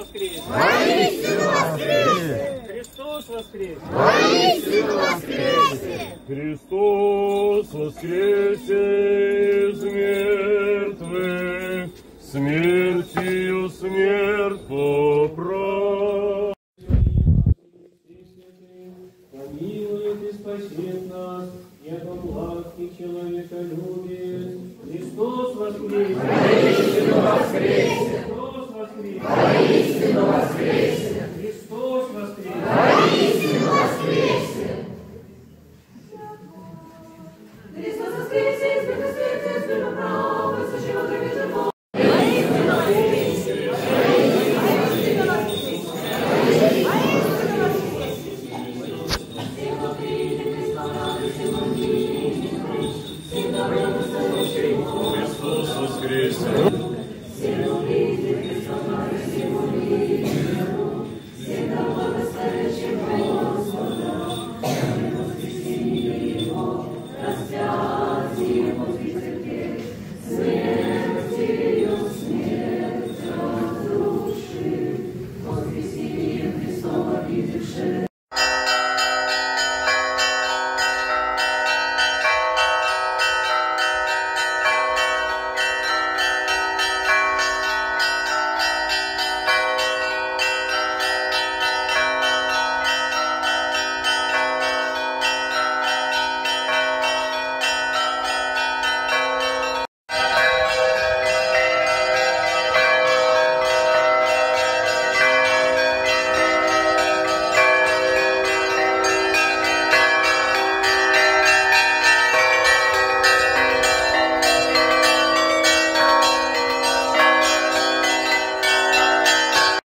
воскрес! Воистину воскресе! Христос воскрес! Воистину воскресе! Христос воскресе из мертвых, смертью смерть поправ. Помилует и спасет нас, яко благ и человеколюбие. Христос воскресе! Воистину воскресе!